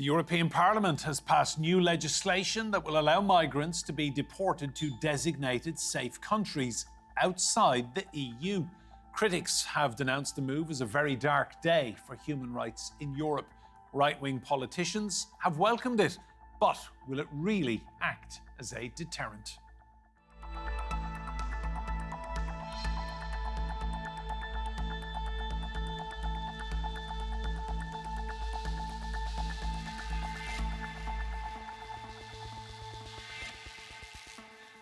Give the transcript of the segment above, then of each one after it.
The European Parliament has passed new legislation that will allow migrants to be deported to designated safe countries outside the EU. Critics have denounced the move as a very dark day for human rights in Europe. Right-wing politicians have welcomed it, but will it really act as a deterrent?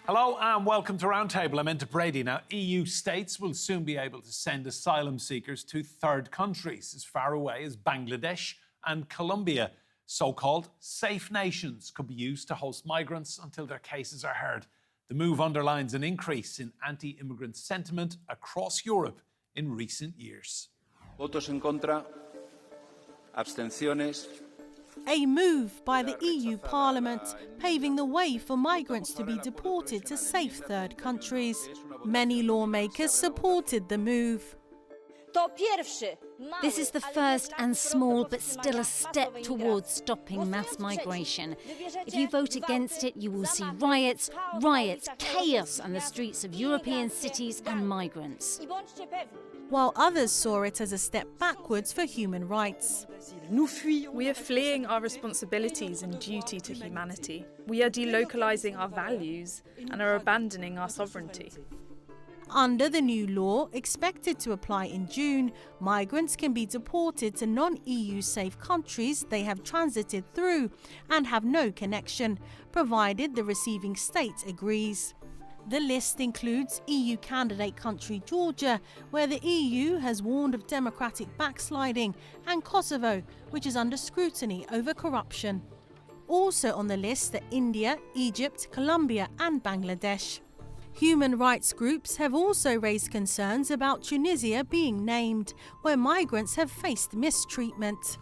Hello and welcome to Roundtable. I'm Enta Brady. Now, EU states will soon be able to send asylum seekers to third countries as far away as Bangladesh and Colombia. So-called safe nations could be used to host migrants until their cases are heard. The move underlines an increase in anti-immigrant sentiment across Europe in recent years. Votos en contra, abstenciones. A move by the EU Parliament paving the way for migrants to be deported to safe third countries. Many lawmakers supported the move. This is the first and small but still a step towards stopping mass migration. If you vote against it, you will see riots, chaos on the streets of European cities and migrants. While others saw it as a step backwards for human rights. We are fleeing our responsibilities and duty to humanity. We are delocalising our values and are abandoning our sovereignty. Under the new law, expected to apply in June, migrants can be deported to non-EU safe countries they have transited through and have no connection, provided the receiving state agrees. The list includes EU candidate country Georgia, where the EU has warned of democratic backsliding, and Kosovo, which is under scrutiny over corruption. Also on the list are India, Egypt, Colombia and Bangladesh. Human rights groups have also raised concerns about Tunisia being named, where migrants have faced mistreatment.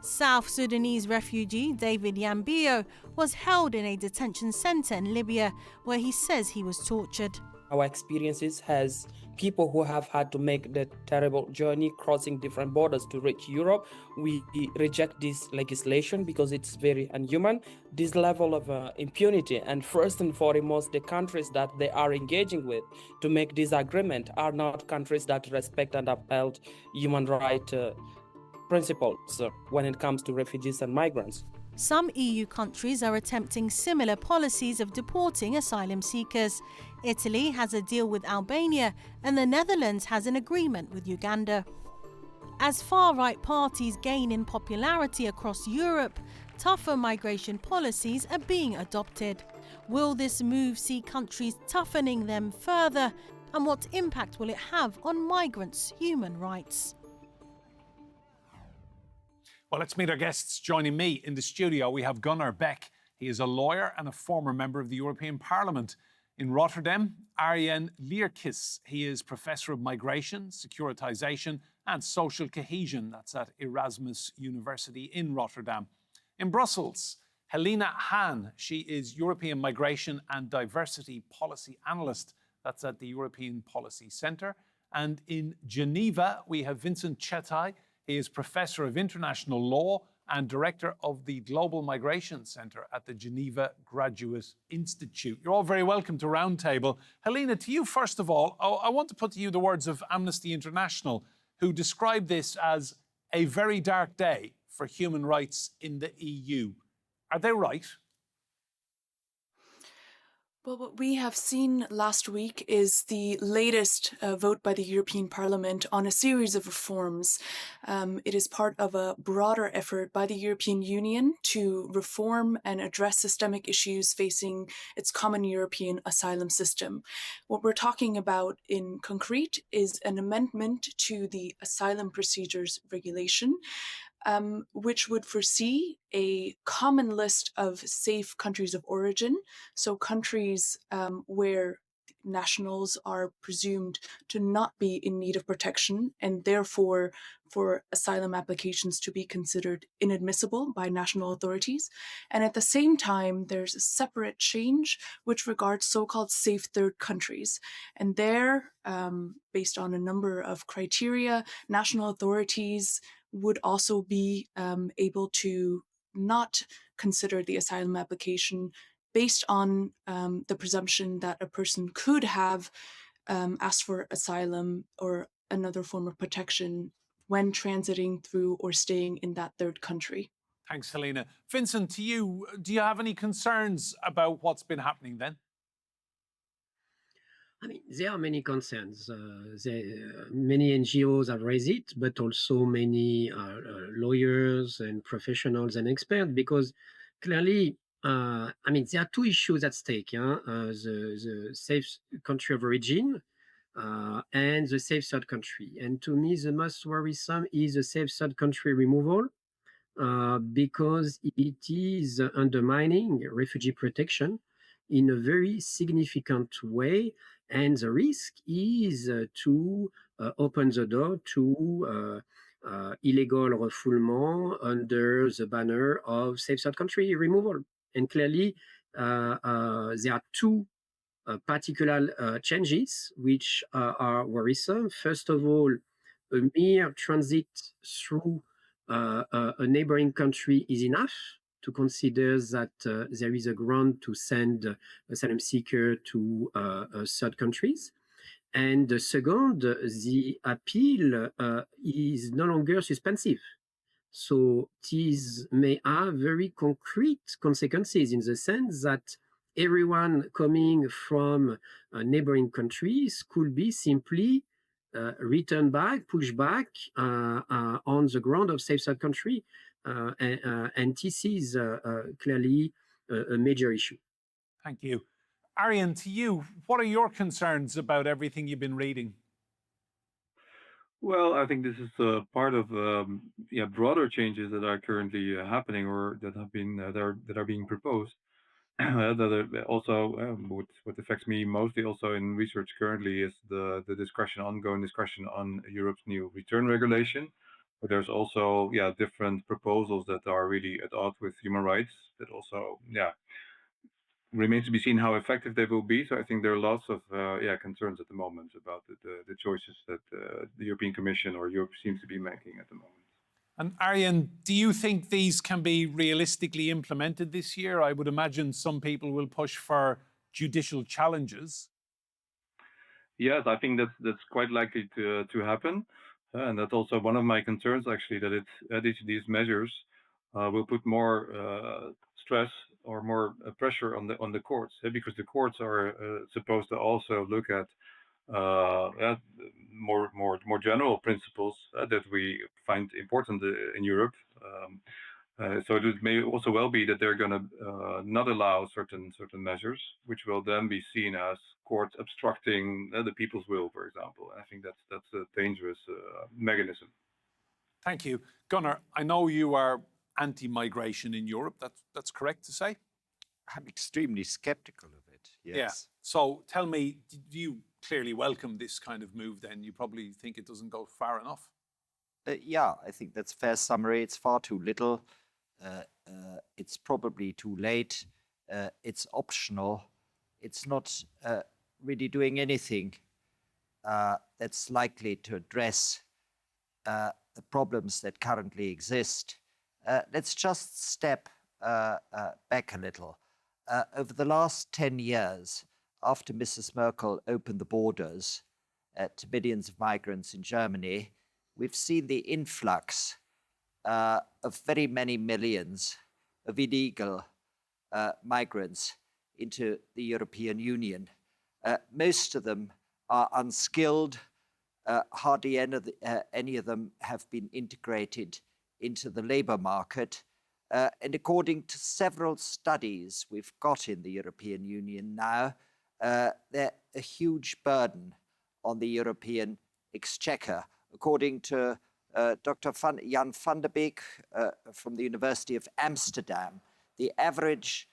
South Sudanese refugee David Yambio was held in a detention centre in Libya, where he says he was tortured. Our experiences has people who have had to make the terrible journey crossing different borders to reach Europe. We reject this legislation because it's very inhuman. This level of impunity, and first and foremost, the countries that they are engaging with to make this agreement are not countries that respect and uphold human rights principles when it comes to refugees and migrants. Some EU countries are attempting similar policies of deporting asylum seekers. Italy has a deal with Albania and the Netherlands has an agreement with Uganda. As far-right parties gain in popularity across Europe, tougher migration policies are being adopted. Will this move see countries toughening them further? And what impact will it have on migrants' human rights? Well, let's meet our guests. Joining me in the studio, we have Gunnar Beck. He is a lawyer and a former member of the European Parliament. In Rotterdam, Arjen Lierkes. He is Professor of Migration, Securitization and Social Cohesion. That's at Erasmus University in Rotterdam. In Brussels, Helena Hahn. She is European Migration and Diversity Policy Analyst. That's at the European Policy Centre. And in Geneva, we have Vincent Chetai. He is Professor of International Law and Director of the Global Migration Centre at the Geneva Graduate Institute. You're all very welcome to Roundtable. Helena, to you first of all, I want to put to you the words of Amnesty International, who describe this as a very dark day for human rights in the EU. Are they right? Well, what we have seen last week is the latest vote by the European Parliament on a series of reforms. It is part of a broader effort by the European Union to reform and address systemic issues facing its common European asylum system. What we're talking about in concrete is an amendment to the Asylum Procedures Regulation, which would foresee a common list of safe countries of origin, so countries where nationals are presumed to not be in need of protection and therefore for asylum applications to be considered inadmissible by national authorities. And at the same time, there's a separate change which regards so-called safe third countries. And there, based on a number of criteria, national authorities would also be able to not consider the asylum application based on the presumption that a person could have asked for asylum or another form of protection when transiting through or staying in that third country. Thanks, Helena. Vincent, to you, do you have any concerns about what's been happening then? I mean, there are many concerns. Many NGOs have raised it, but also many lawyers and professionals and experts, because clearly, I mean, there are two issues at stake. The safe country of origin and the safe third country. And to me, the most worrisome is the safe third country removal, because it is undermining refugee protection in a very significant way. And the risk is to open the door to illegal refoulement under the banner of safe third country removal. And clearly, there are two particular changes which are worrisome. First of all, a mere transit through a neighboring country is enough to consider that there is a ground to send asylum seeker to third countries. And the second, the appeal is no longer suspensive. So these may have very concrete consequences, in the sense that everyone coming from neighboring countries could be simply returned back, pushed back on the ground of safe third country. And this is clearly a major issue. Thank you. Arian, to you, what are your concerns about everything you've been reading? Well, I think this is part of broader changes that are currently happening, or that have been that are being proposed. That are also what affects me mostly also in research currently is the ongoing discussion on Europe's new return regulation. But there's also different proposals that are really at odds with human rights, that also remains to be seen how effective they will be. So I think there are lots of concerns at the moment about the choices that the European Commission or Europe seems to be making at the moment. And Arian, do you think these can be realistically implemented this year? I would imagine some people will push for judicial challenges. Yes, I think that's quite likely to happen, and that's also one of my concerns, actually, that these measures will put more stress or more pressure on the courts, because the courts are supposed to also look at more general principles that we find important in Europe. So it may also well be that they're going to not allow certain measures, which will then be seen as courts obstructing the people's will, for example. I think that's a dangerous mechanism. Thank you. Gunnar, I know you are anti-migration in Europe. That's correct to say? I'm extremely skeptical of it, yes. Yeah. So tell me, do you clearly welcome this kind of move then? You probably think it doesn't go far enough. Yeah, I think that's a fair summary. It's far too little. It's probably too late. It's optional. It's not really doing anything that's likely to address the problems that currently exist. Let's just step back a little. Over the last 10 years, after Mrs. Merkel opened the borders to millions of migrants in Germany, we've seen the influx of very many millions of illegal migrants into the European Union. Most of them are unskilled. Hardly any of them have been integrated into the labor market. And according to several studies we've got in the European Union now, they're a huge burden on the European exchequer. According to Dr. Jan van der Beek from the University of Amsterdam, the average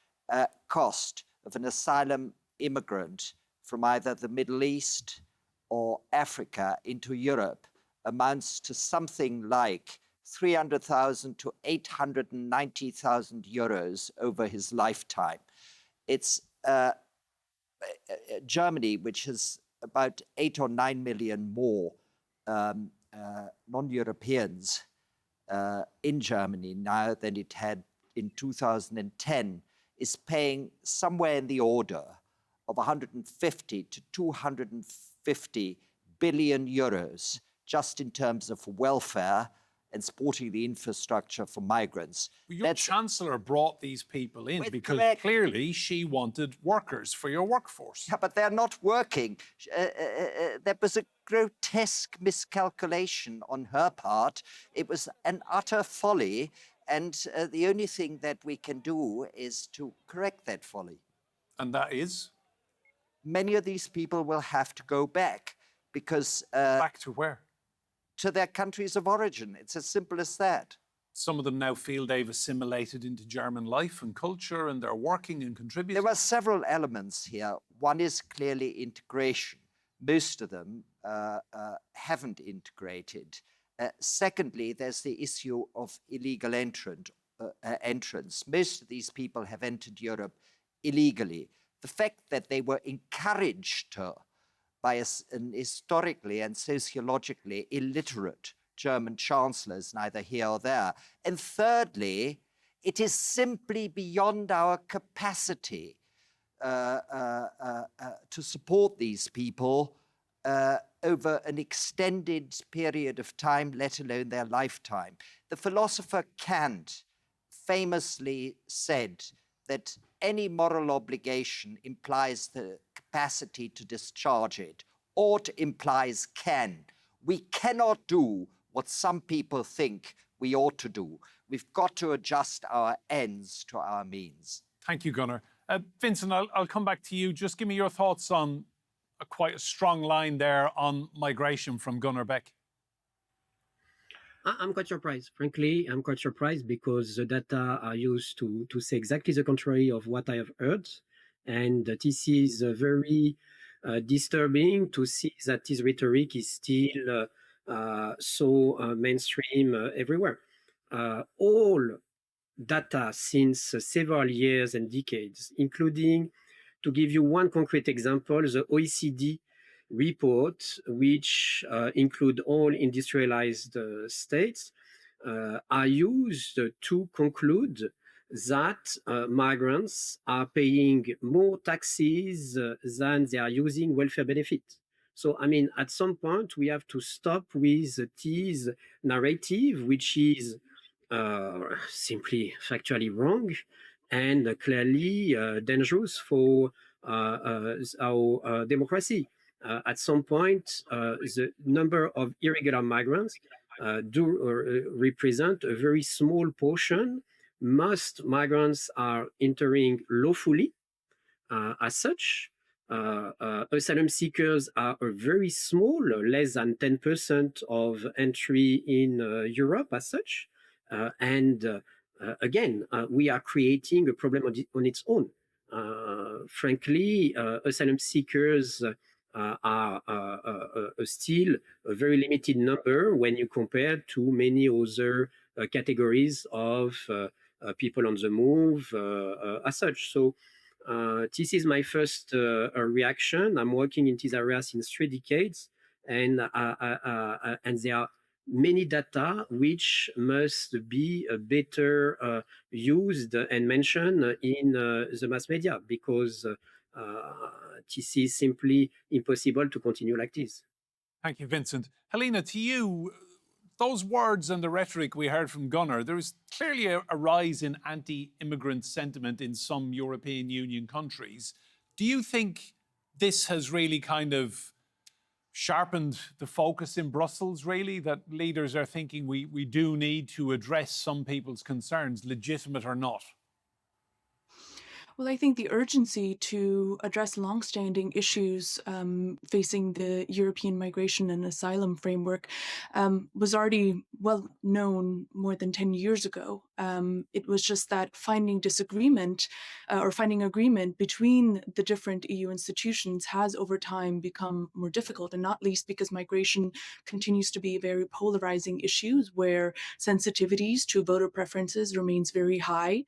cost of an asylum immigrant from either the Middle East or Africa into Europe amounts to something like 300,000 to 890,000 euros over his lifetime. It's Germany, which has about 8 or 9 million more non-Europeans in Germany now than it had in 2010 is paying somewhere in the order of 150 to 250 billion euros just in terms of welfare and supporting the infrastructure for migrants. Your Chancellor brought these people in because correct. clearly she wanted workers for your workforce. Yeah, but they're not working. There was a grotesque miscalculation on her part. It was an utter folly. And the only thing that we can do is to correct that folly. And that is? Many of these people will have to go back because... back to where? To their countries of origin. It's as simple as that. Some of them now feel they've assimilated into German life and culture and they're working and contributing. There are several elements here. One is clearly integration. Most of them haven't integrated. Secondly, there's the issue of illegal entrance. Most of these people have entered Europe illegally. The fact that they were encouraged by an historically and sociologically illiterate German chancellor is neither here or there. And thirdly, it is simply beyond our capacity to support these people over an extended period of time, let alone their lifetime. The philosopher Kant famously said that any moral obligation implies the capacity to discharge it. Ought implies can. We cannot do what some people think we ought to do. We've got to adjust our ends to our means. Thank you, Gunnar. Vincent, I'll come back to you. Just give me your thoughts on quite a strong line there on migration from Gunnar Beck. I'm quite surprised. Frankly, I'm quite surprised because the data are used to say exactly the contrary of what I have heard. And this is very disturbing to see that this rhetoric is still so mainstream everywhere. All data since several years and decades, including, to give you one concrete example, the OECD report, which include all industrialized states, are used to conclude that migrants are paying more taxes than they are using welfare benefits. So, I mean, at some point, we have to stop with this narrative, which is simply factually wrong and clearly dangerous for our democracy. At some point, the number of irregular migrants do represent a very small portion. Most migrants are entering lawfully as such. Asylum seekers are a very small, less than 10% of entry in Europe as such. Again, we are creating a problem on its own. Frankly, asylum seekers are still a very limited number when you compare to many other categories of people on the move as such. So this is my first reaction. I'm working in this area since 3 decades, and there are many data which must be better used and mentioned in the mass media, because this is simply impossible to continue like this. Thank you, Vincent. Helena, to you, those words and the rhetoric we heard from Gunnar, there is clearly a rise in anti-immigrant sentiment in some European Union countries. Do you think this has really kind of sharpened the focus in Brussels, really, that leaders are thinking we do need to address some people's concerns, legitimate or not? Well, I think the urgency to address longstanding issues facing the European migration and asylum framework was already well known more than 10 years ago. It was just that finding disagreement or finding agreement between the different EU institutions has over time become more difficult, and not least because migration continues to be a very polarizing issue where sensitivities to voter preferences remains very high.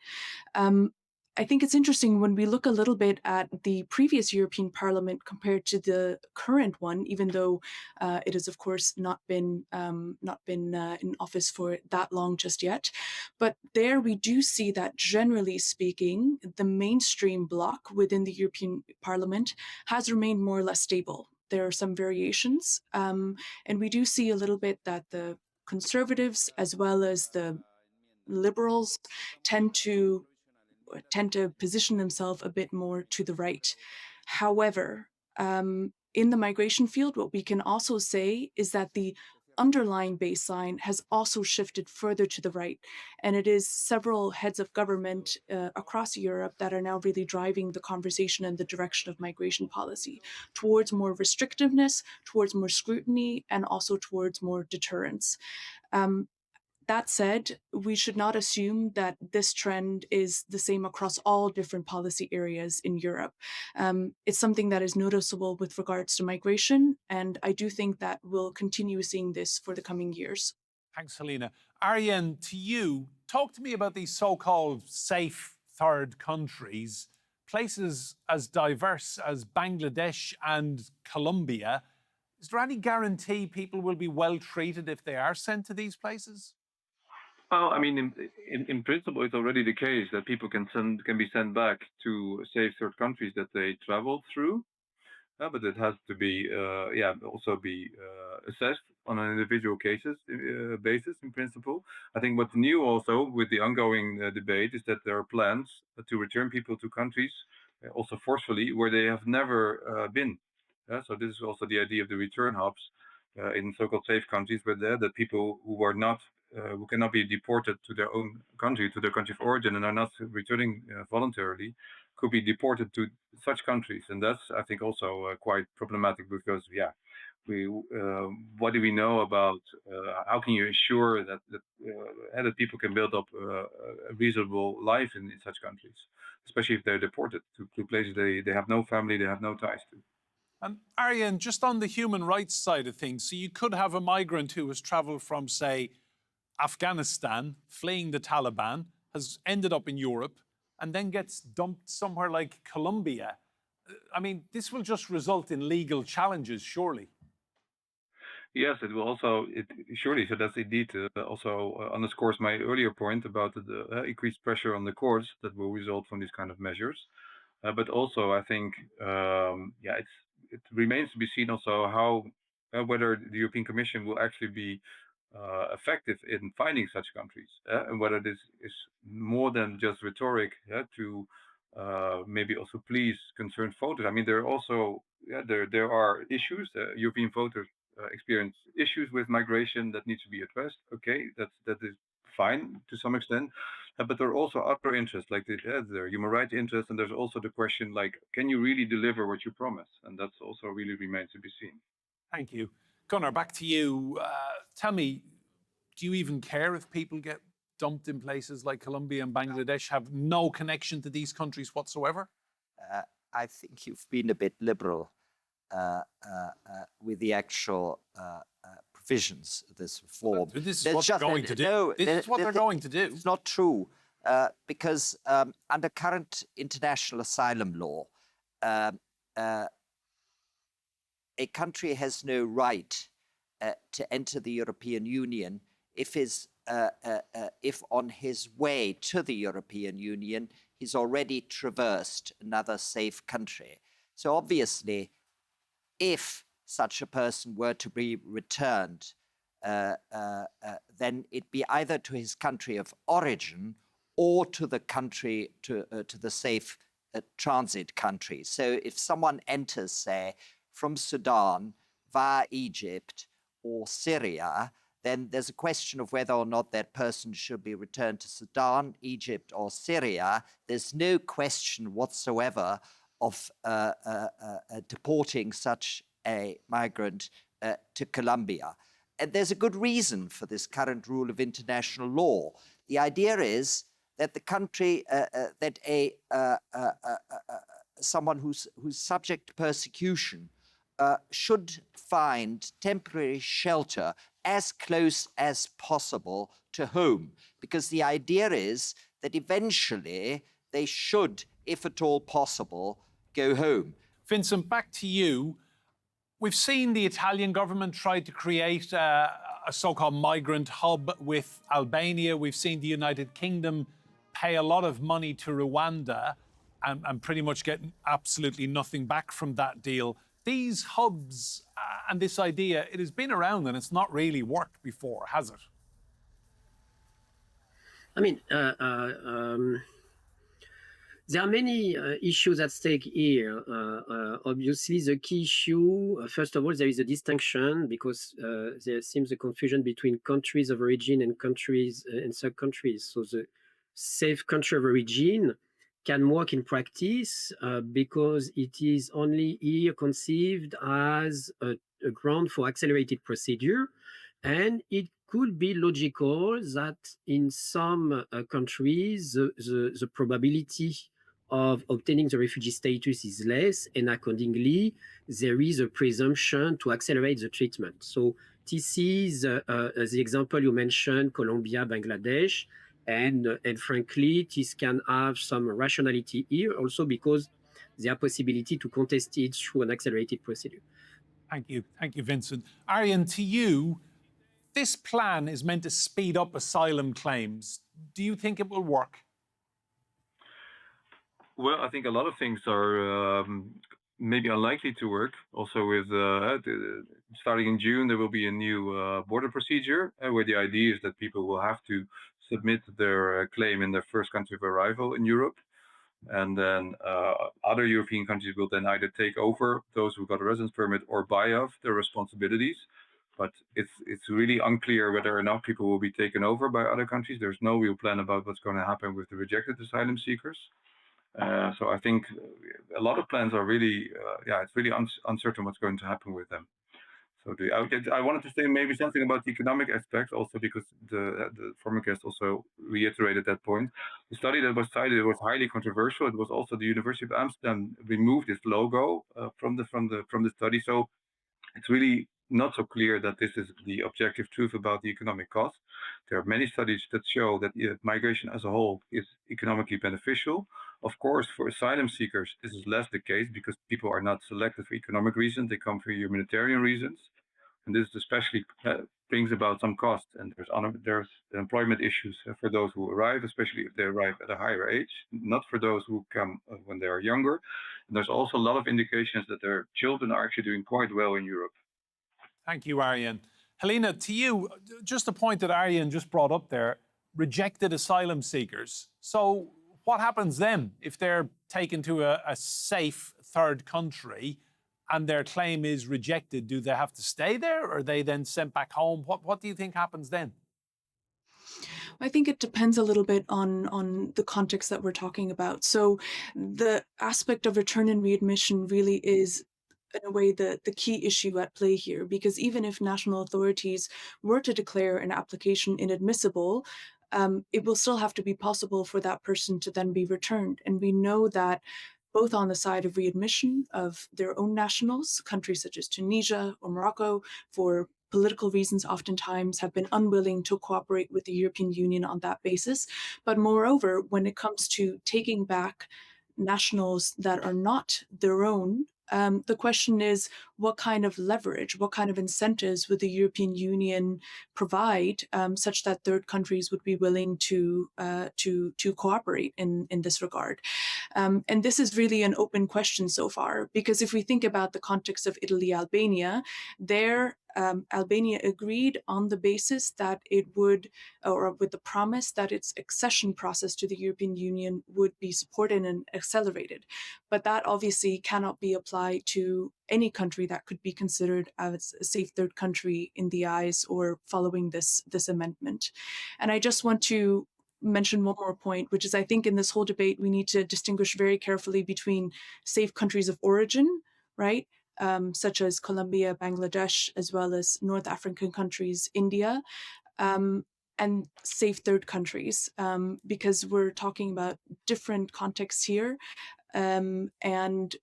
I think it's interesting when we look a little bit at the previous European Parliament compared to the current one, even though it has, of course, not been in office for that long just yet. But there we do see that, generally speaking, the mainstream bloc within the European Parliament has remained more or less stable. There are some variations, and we do see a little bit that the Conservatives as well as the Liberals tend to position themselves a bit more to the right. However, in the migration field, what we can also say is that the underlying baseline has also shifted further to the right. And it is several heads of government across Europe that are now really driving the conversation in the direction of migration policy towards more restrictiveness, towards more scrutiny, and also towards more deterrence. That said, we should not assume that this trend is the same across all different policy areas in Europe. It's something that is noticeable with regards to migration, and I do think that we'll continue seeing this for the coming years. Thanks, Helena. Arjen, to you, talk to me about these so-called safe third countries, places as diverse as Bangladesh and Colombia. Is there any guarantee people will be well treated if they are sent to these places? Well, I mean, in principle, it's already the case that people can be sent back to safe third countries that they traveled through, but it has to be also be assessed on an individual cases basis. In principle, I think what's new also with the ongoing debate is that there are plans to return people to countries also forcefully where they have never been. So this is also the idea of the return hubs in so-called safe countries, where that people who are not who cannot be deported to their own country, to their country of origin, and are not returning voluntarily, could be deported to such countries. And that's, I think, also quite problematic because, what do we know about how can you ensure that people can build up a reasonable life in such countries, especially if they're deported to places they have no family, they have no ties to. Arjen, just on the human rights side of things, so you could have a migrant who has travelled from, say, Afghanistan, fleeing the Taliban, has ended up in Europe, and then gets dumped somewhere like Colombia. I mean, this will just result in legal challenges, surely. Yes, it will also, surely, so that's indeed also underscores my earlier point about the increased pressure on the courts that will result from these kind of measures. But also, I think, it remains to be seen also how, whether the European Commission will actually be effective in finding such countries, and whether this is more than just rhetoric to maybe also please concerned voters. I mean, there are also there are issues. European voters experience issues with migration that needs to be addressed. Okay, that is fine to some extent, but there are also other interests, like there are human rights interests, and there's also the question like, can you really deliver what you promise? And that's also really remains to be seen. Thank you. Gunnar, back to you. Tell me, do you even care if people get dumped in places like Colombia and Bangladesh, have no connection to these countries whatsoever? I think you've been a bit liberal with the actual provisions of this reform. This is what they're going to do. This is what they're going to do. It's not true, because under current international asylum law, a country has no right to enter the European Union if on his way to the European Union he's already traversed another safe country. So obviously, if such a person were to be returned, then it be either to his country of origin or to the country to the safe transit country. So if someone enters, say, from Sudan via Egypt or Syria, then there's a question of whether or not that person should be returned to Sudan, Egypt, or Syria. There's no question whatsoever of deporting such a migrant to Colombia. And there's a good reason for this current rule of international law. The idea is that the country, someone who's subject to persecution should find temporary shelter as close as possible to home, because the idea is that eventually they should, if at all possible, go home. Vincent, back to you. We've seen the Italian government try to create a so-called migrant hub with Albania. We've seen the United Kingdom pay a lot of money to Rwanda and pretty much get absolutely nothing back from that deal. These hubs and this idea, it has been around and it's not really worked before, has it? I mean, there are many issues at stake here. Obviously, the key issue, first of all, there is a distinction because there seems a confusion between countries of origin and countries and sub-countries. So the safe country of origin can work in practice because it is only here conceived as a ground for accelerated procedure. And it could be logical that in some countries, the probability of obtaining the refugee status is less, and accordingly, there is a presumption to accelerate the treatment. So this is the example you mentioned, Colombia, Bangladesh, and frankly, this can have some rationality here also because there are possibility to contest it through an accelerated procedure. Thank you, Vincent. Arjen, to you, this plan is meant to speed up asylum claims. Do you think it will work? Well, I think a lot of things are maybe unlikely to work. Also, with starting in June, there will be a new border procedure where the idea is that people will have to submit their claim in their first country of arrival in Europe. And then other European countries will then either take over those who got a residence permit or buy off their responsibilities. But it's really unclear whether or not people will be taken over by other countries. There's no real plan about what's going to happen with the rejected asylum seekers. So I think a lot of plans are really, it's really uncertain what's going to happen with them. So I wanted to say maybe something about the economic aspects also because the former guest also reiterated that point. The study that was cited was highly controversial. It was also the University of Amsterdam removed its logo from the study. So it's really not so clear that this is the objective truth about the economic cost. There are many studies that show that migration as a whole is economically beneficial. Of course, for asylum seekers, this is less the case because people are not selected for economic reasons. They come for humanitarian reasons. And this especially brings about some costs. And there's employment issues for those who arrive, especially if they arrive at a higher age, not for those who come when they are younger. And there's also a lot of indications that their children are actually doing quite well in Europe. Thank you, Arjen. Helena, to you, just a point that Arjen just brought up there, rejected asylum seekers. So what happens then if they're taken to a safe third country and their claim is rejected? Do they have to stay there or are they then sent back home? What do you think happens then? I think it depends a little bit on the context that we're talking about. So the aspect of return and readmission really is, in a way, the key issue at play here, because even if national authorities were to declare an application inadmissible, it will still have to be possible for that person to then be returned. And we know that both on the side of readmission of their own nationals, countries such as Tunisia or Morocco, for political reasons oftentimes have been unwilling to cooperate with the European Union on that basis. But moreover, when it comes to taking back nationals that are not their own, the question is, what kind of leverage, what kind of incentives would the European Union provide such that third countries would be willing to cooperate in this regard? And this is really an open question so far, because if we think about the context of Italy, Albania, Albania agreed on the basis that it would, or with the promise that its accession process to the European Union would be supported and accelerated. But that obviously cannot be applied to any country that could be considered as a safe third country in the eyes or following this amendment. And I just want to mention one more point, which is I think in this whole debate, we need to distinguish very carefully between safe countries of origin, right? Such as Colombia, Bangladesh, as well as North African countries, India, and safe third countries, because we're talking about different contexts here, and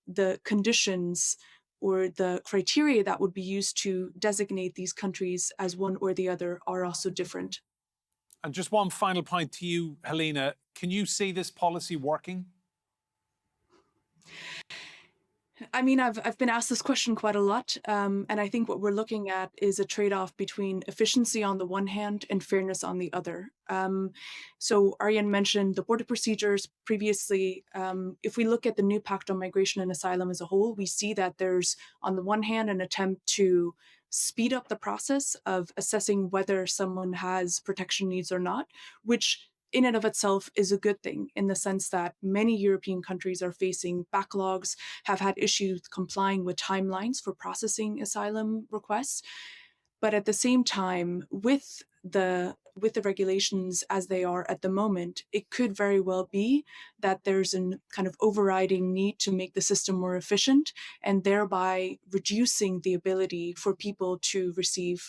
the conditions or the criteria that would be used to designate these countries as one or the other are also different. And just one final point to you, Helena. Can you see this policy working? I mean, I've been asked this question quite a lot, and I think what we're looking at is a trade-off between efficiency on the one hand and fairness on the other. So Arjen mentioned the border procedures previously. If we look at the new Pact on Migration and Asylum as a whole, we see that there's, on the one hand, an attempt to speed up the process of assessing whether someone has protection needs or not, which in and of itself is a good thing in the sense that many European countries are facing backlogs, have had issues complying with timelines for processing asylum requests. But at the same time, with the regulations as they are at the moment, it could very well be that there's a kind of overriding need to make the system more efficient and thereby reducing the ability for people to receive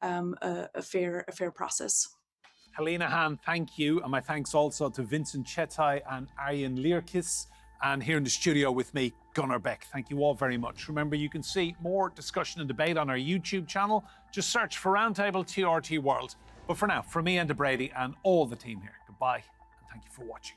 a fair process. Helena Hahn, thank you. And my thanks also to Vincent Chetai and Arjen Lierkis. And here in the studio with me, Gunnar Beck. Thank you all very much. Remember, you can see more discussion and debate on our YouTube channel. Just search for Roundtable TRT World. But for now, from me and Brady and all the team here, goodbye and thank you for watching.